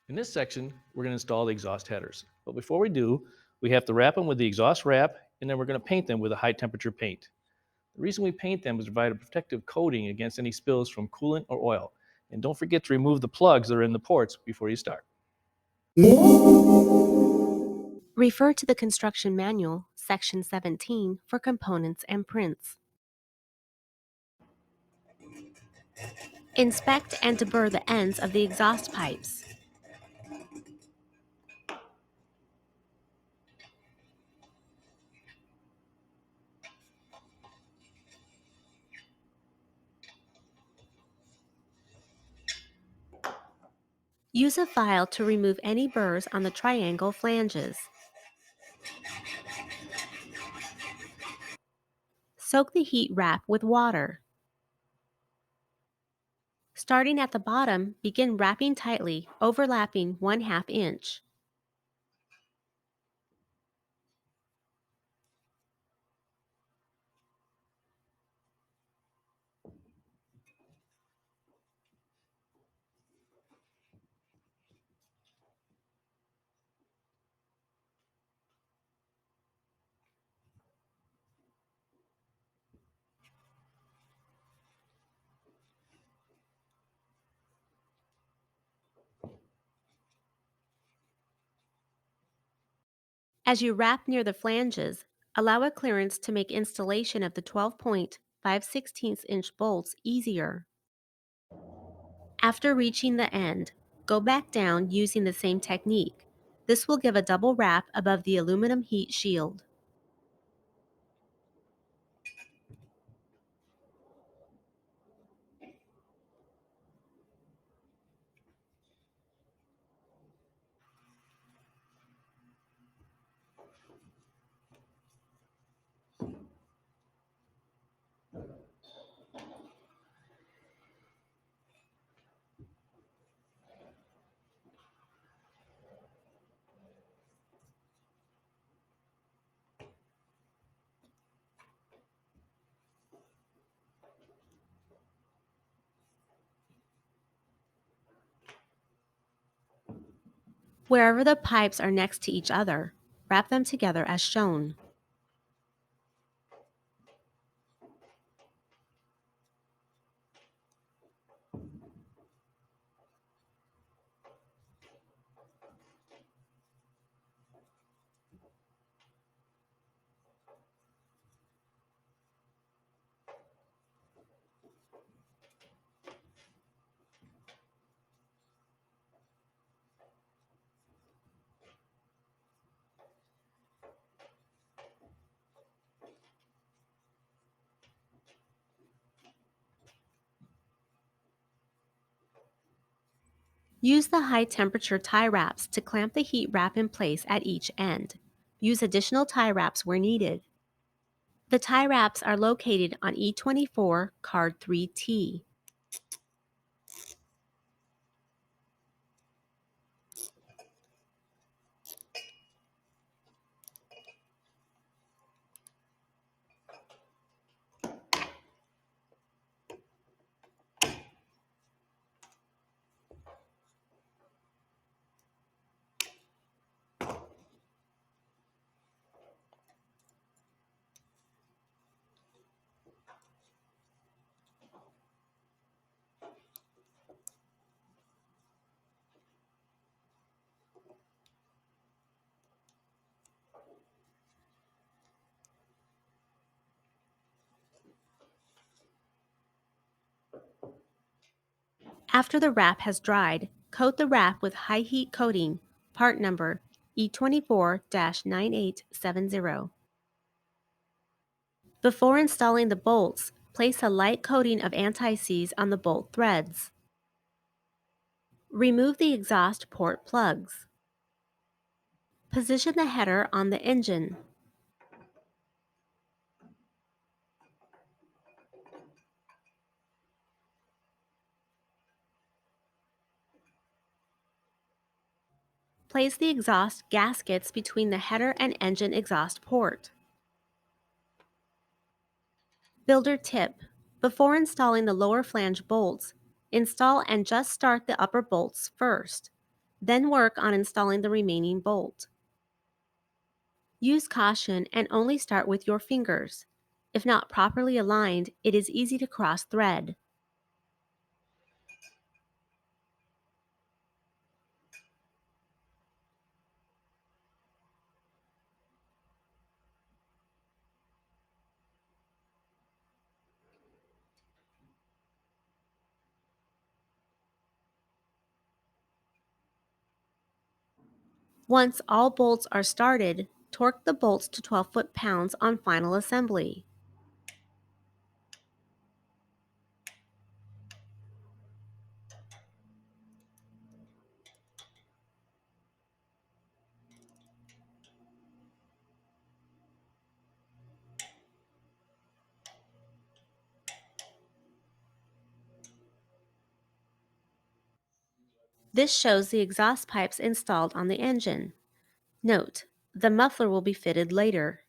In this section, we're going to install the exhaust headers. But before we do, we have to wrap them with the exhaust wrap, and then we're going to paint them with a high temperature paint. The reason we paint them is to provide a protective coating against any spills from coolant or oil. And don't forget to remove the plugs that are in the ports before you start. Refer to the Construction Manual, Section 17, for components and prints. Inspect and deburr the ends of the exhaust pipes. Use a file to remove any burrs on the triangle flanges. Soak the heat wrap with water. Starting at the bottom, begin wrapping tightly, overlapping 1/2 inch. As you wrap near the flanges, allow a clearance to make installation of the 12-point 5/16 inch bolts easier. After reaching the end, go back down using the same technique. This will give a double wrap above the aluminum heat shield. Wherever the pipes are next to each other, wrap them together as shown. Use the high-temperature tie wraps to clamp the heat wrap in place at each end. Use additional tie wraps where needed. The tie wraps are located on E24 Card 3T. After the wrap has dried, coat the wrap with high heat coating, part number E24-9870. Before installing the bolts, place a light coating of anti-seize on the bolt threads. Remove the exhaust port plugs. Position the header on the engine. Place the exhaust gaskets between the header and engine exhaust port. Builder tip: before installing the lower flange bolts, install and just start the upper bolts first. Then work on installing the remaining bolt. Use caution and only start with your fingers. If not properly aligned, it is easy to cross thread. Once all bolts are started, torque the bolts to 12 foot-pounds on final assembly. This shows the exhaust pipes installed on the engine. Note, the muffler will be fitted later.